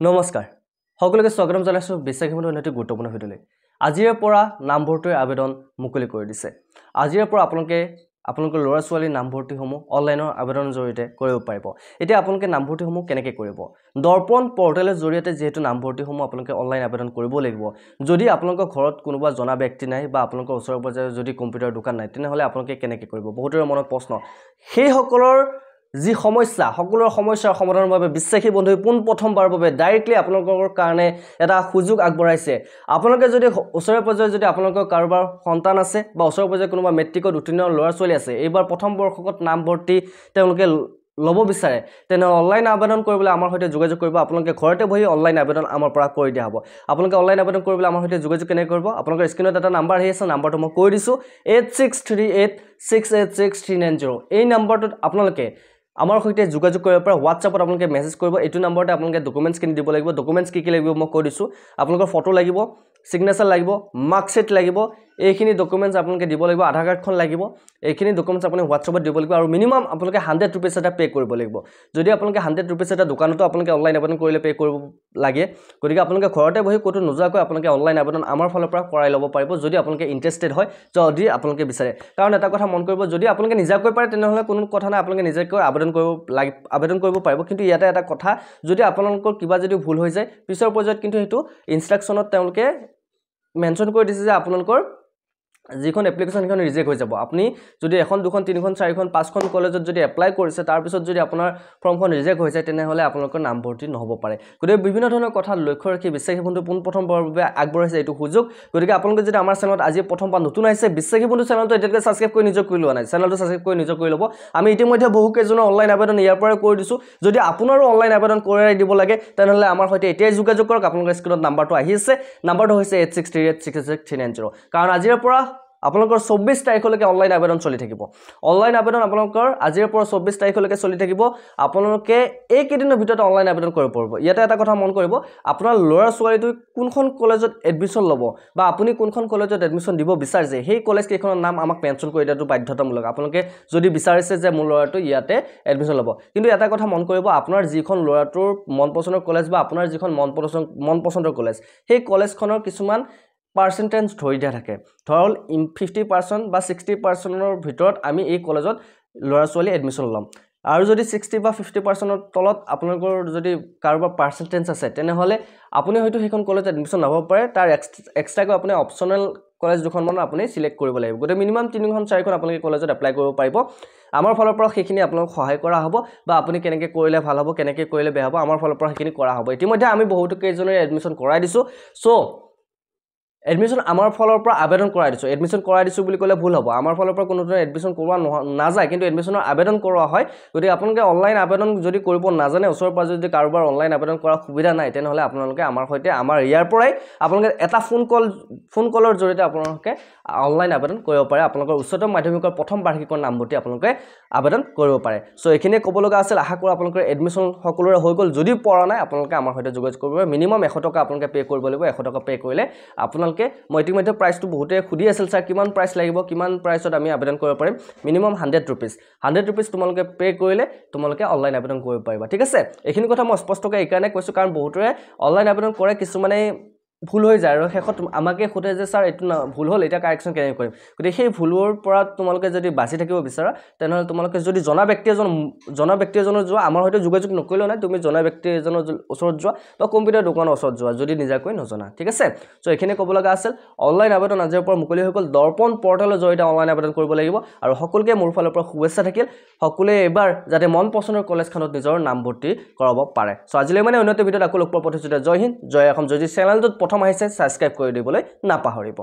নমস্কাৰ সকলোকে স্বাগতম জনাইছো বিশ্বাসীমূলক উন্নতি গুৰুত্বপূৰ্ণ ভিডিঅ'লৈ আজিৰে পৰা নামভৰ্তিৰ আবেদন মুকলি কৰি দিছে আজিৰে পৰা আপোনালোকৰ ল'ৰা ছোৱালীৰ নামভৰ্তিসমূহ অনলাইনৰ আবেদনৰ জৰিয়তে কৰিব পাৰিব এতিয়া আপোনালোকে নামভৰ্তিসমূহ কেনেকৈ কৰিব দৰ্পণ পৰ্টেলৰ জৰিয়তে যেহেতু নামভৰ্তিসমূহ আপোনালোকে অনলাইন আবেদন কৰিব লাগিব যদি আপোনালোকৰ ঘৰত কোনোবা জনা ব্যক্তি নাই বা আপোনালোকৰ ওচৰৰ পাজৰে যদি কম্পিউটাৰ দোকান নাই তেনেহলে আপোনালোকে কেনেকৈ কৰিব বহুতৰ মনত প্ৰশ্ন সেই সকলৰ যি সমস্যা সকলৰ সমস্যাৰ সমাধানৰ বাবে বিশ্বাসী বন্ধুই পোন প্ৰথমবাৰৰ বাবে ডাইৰেক্টলি আপোনালোকৰ কাৰণে এটা সুযোগ আগবঢ়াইছে আপোনালোকে যদি ওচৰে পাজৰে যদি আপোনালোকৰ কাৰোবাৰ সন্তান আছে বা ওচৰে পাজৰে কোনোবা মেট্ৰিকত উত্তীৰ্ণ ল'ৰা ছোৱালী আছে এইবাৰ প্ৰথম বৰ্ষত নামভৰ্তি তেওঁলোকে ল'ব বিচাৰে তেনে অনলাইন আবেদন কৰিবলৈ আমাৰ সৈতে যোগাযোগ কৰিব আপোনালোকে ঘৰতে বহি অনলাইন আবেদন আমাৰ পৰা কৰি দিয়া হ'ব আপোনালোকে অনলাইন আবেদন কৰিবলৈ আমাৰ সৈতে যোগাযোগ কেনে কৰিব আপোনালোকৰ স্ক্ৰীনত এটা নাম্বাৰ আহি আছে নাম্বাৰটো মই কৈ দিছো 8638686390 এই নাম্বাৰটোত আপোনালোকে আমাৰ সৈতে যোগাযোগ কৰিব পৰা WhatsAppত আপোনালোকে মেছেজ কৰিব এইটো নম্বৰতে আপোনালোকে ডকুমেন্টছ কিনি দিব লাগিব ডকুমেন্টছ কি লাগিব মই কৈ দিছো আপোনালোকৰ ফটো লাগিব সিগনেচাৰ লাগিব মাৰ্কশিট লাগিব এইখিনি ডকুমেন্টছ আপোনালোকে দিব লাগিব আধাৰ কাৰ্ডখন লাগিব এইখিনি ডকুমেন্টছ আপুনি WhatsAppত দিব লাগিব আৰু মিনিমাম আপোনালোকে 100 रुपीस এটা পে কৰিব লাগিব যদি আপোনালোকে 100 रुपीस এটা দোকানতো আপোনালোকে অনলাইন আবেদন কৰিলে পে কৰিব লাগে গতিকে আপোনালোকে ঘৰতে বহি কোটো নোযোৱাকৈ আপোনালোকে অনলাইন আবেদন আমাৰ ফালৰ পৰা কৰাই ল'ব পাৰিব যদি আপোনালোকে ইন্টাৰেষ্টেড হয় যদি আপোনালোকে বিচাৰে কাৰণ এটা কথা মন কৰিব যদি আপোনালোকে নিজাকৈ পাৰে তেনেহলে কোনো কথা নাই আপোনালোকে নিজাকৈ আবেদন কৰিব পাৰিব কিন্তু ইয়াতে এটা কথা যদি আপোনালোকৰ কিবা যদি ভুল হৈ যায় পিছৰ পৰ্যায়ত কিন্তু হেতু ইনষ্ট্ৰাকচনত তেওঁলোকে মেনশন কৰি দিছে যে আপোনালোকৰ যিখন এপ্লিকেশন এখন ৰিজেক্ট হৈ যাব আপুনি যদি এখন দুখন তিনিখন চাৰিখন পাঁচখন কলেজত যদি এপ্লাই কৰিছে তাৰ পিছত যদি আপোনাৰ ফৰ্মখন ৰিজেক্ট হৈ যায় তেনেহলে আপোনালোকৰ নামভৰ্তি নহব পাৰে গতিকে বিভিন্ন ধৰণৰ কথা লক্ষ্য ৰাখি বিশ্বাসী বন্ধু পোন প্ৰথমবাৰৰ বাবে আগবঢ়াইছে এইটো সুযোগ গতিকে আপোনালোকে যদি আমাৰ চেনেলত আজি প্ৰথমবাৰ নতুন আহিছে বিশ্বাসী বন্ধু চেনেলটো এতিয়ালৈকে সাবস্ক্ৰাইব কৰি নিজক কৰি লোৱা নাই চেনেলটো সাবস্ক্ৰাইব কৰি নিজক কৰি ল'ব আমি ইতিমধ্যে বহু কেইজনৰ অনলাইন আবেদন ইয়াৰ পৰা কৰি দিছো যদি আপোনাৰো অনলাইন আবেদন কৰাই দিব লাগে তেনেহলে আমাৰ সৈতে এতিয়াই যোগাযোগ কৰক আপোনালোকৰ স্ক্ৰীনত নাম্বাৰটো আহি আছে নাম্বাৰটো হৈছে 8638666390 কাৰণ আজিৰ পৰা আপোনালোকৰ 24 তাৰিখলৈকে অনলাইন আবেদন চলি থাকিব অনলাইন আবেদন আপোনালোকৰ আজিৰ পৰা 24 তাৰিখলৈকে চলি থাকিব আপোনালোকে এই কেইদিনৰ ভিতৰত অনলাইন আবেদন কৰিব পাৰিব ইয়াতে এটা কথা মন কৰিব আপোনাৰ ল'ৰা ছোৱালীটো কোনখন কলেজত এডমিশন ল'ব বা আপুনি কোনখন কলেজত এডমিশন দিব বিচাৰিছে সেই কলেজ কেইখনৰ নাম আমাক মেনশন কৰি দিয়াটো বাধ্যতামূলক আপোনালোকে যদি বিচাৰিছে যে মোৰ ল'ৰাটো ইয়াতে এডমিশন ল'ব কিন্তু এটা কথা মন কৰিব আপোনাৰ যিখন ল'ৰাটোৰ মন পছন্দৰ কলেজ বা আপোনাৰ যিখন মন পছন্দৰ কলেজ সেই কলেজখনৰ কিছুমান পাৰ্সেন্টেজ ধৰি দিয়া থাকে ধৰল 50% বা 60%ৰ ভিতৰত আমি এই কলেজত ল'ৰা ছোৱালী এডমিশন ল'ম আৰু যদি 60 বা 50%ৰ তলত আপোনালোকৰ যদি কাৰোবাৰ পাৰ্সেন্টেজ আছে তেনেহলে আপুনি হয়তো সেইখন কলেজত এডমিশন ল'ব পাৰে তাৰ এক্সট্ৰাকৈ আপুনি অপচনেল কলেজ দুখন মান আপুনি সিলেক্ট কৰিব লাগিব গতে মিনিমাম 3খন 4খন আপোনালোকে কলেজত এপ্লাই কৰিব পাৰিব আমাৰ ফালৰ পৰা সেইখিনি আপোনালোক সহায় কৰা হ'ব বা আপুনি কেনেকৈ কৰিলে ভাল হ'ব কেনেকৈ কৰিলে বেয়া হ'ব আমাৰ ফালৰ পৰা সেইখিনি কৰা হ'ব ইতিমধ্যে আমি বহুতো কেইজনৰ এডমিশন কৰাই দিছো সো এডমিশন আমাৰ ফালৰ পৰা আবেদন কৰাই দিছো এডমিশন কৰাই দিছো বুলি কলে ভুল হ'ব আমাৰ ফালৰ পৰা কোনো ধৰণৰ এডমিশন কৰোৱা না যায় কিন্তু এডমিশনৰ আবেদন কৰোৱা হয় যদি আপোনালোকে অনলাইন আবেদন যদি কৰিব নাজানে ওচৰ পাজৰ যদি কাৰোবাৰ অনলাইন আবেদন কৰা সুবিধা নাই তেনেহলে আপোনালোকে আমাৰ সৈতে আমাৰ ইয়াৰ পৰাই আপোনালোকে এটা ফোন কলৰ জৰিয়তে আপোনালোকে অনলাইন আবেদন কৰিব পাৰে আপোনালোকৰ উচ্চতম মাধ্যমিকৰ প্ৰথম বাৰ্ষিকৰ নামভৰ্তি আপোনালোকে আবেদন কৰিব পাৰে সো এখিনি ক'ব লগা আছিল আশা কৰো আপোনালোকৰ এডমিশন সকলোৰে হৈ গল যদি পৰা নাই আপোনালোকে আমাৰ সৈতে যোগাযোগ কৰিব মিনিমাম 100 টকা আপোনালোকে পে কৰিব লাগিব 100 টকা পে কৰিলে আপোনালোকে মই ইতিমধ্যে প্ৰাইসটো বহুতে খুদি আছিল স্যাৰ কিমান প্ৰাইস লাগিব কিমান প্ৰাইসত আমি আবেদন কৰিব পাৰিম মিনিমাম 100 रुपीस 100 रुपीस তোমালোকে পে কৰিলে তোমালোকে অনলাইন আবেদন কৰিব পাৰিবা ঠিক আছে এইখিনি কথা মই স্পষ্টকৈ এইকাৰণে কৈছো কাৰণ বহুতৰে অনলাইন আবেদন কৰে কিছুমানে ভুল হৈ যায় আৰু শেষত আমাকে খুদে যে স্যাৰ এটো ভুল হল এটা কাৰেকচন কেনে কৰিম গতি সেই ভুলৰ পৰা তোমালোকে যদি বাচি থাকিব বিচাৰা তেনেহলে তোমালোকে যদি জনা ব্যক্তি এজনৰ যোৱা আমাৰ হয়তো যোগাযোগ নকৰিলেও নাই তুমি জনা ব্যক্তি এজনৰ ওচৰত যোৱা বা কম্পিউটাৰ দোকানৰ ওচৰত যোৱা যদি নিজাকৈ নজনা ঠিক আছে সো এখিনি ক'ব লগা আছিল অনলাইন আবেদন আজিৰ পৰা মুকলি হৈ গল দৰ্পণ পৰ্টেলৰ জৰিয়তে অনলাইন আবেদন কৰিব লাগিব আৰু সকলোকে মোৰ ফালৰ পৰা শুভেচ্ছা থাকিল সকলোৱে এবাৰ যাতে মন পছন্দৰ কলেজখনত নিজৰ নামভৰ্তি কৰাব পাৰে সো আজিলৈ মানে উন্নত ভিডিঅ'ত আকৌ লগ পোৱাৰ প্ৰতিশ্ৰুতি জয় হিন্দ জয় অসম যদি চেনেলটোত প্ৰথম আহিছে সাবস্ক্ৰাইব কৰি দিবলৈ নাপাহৰিব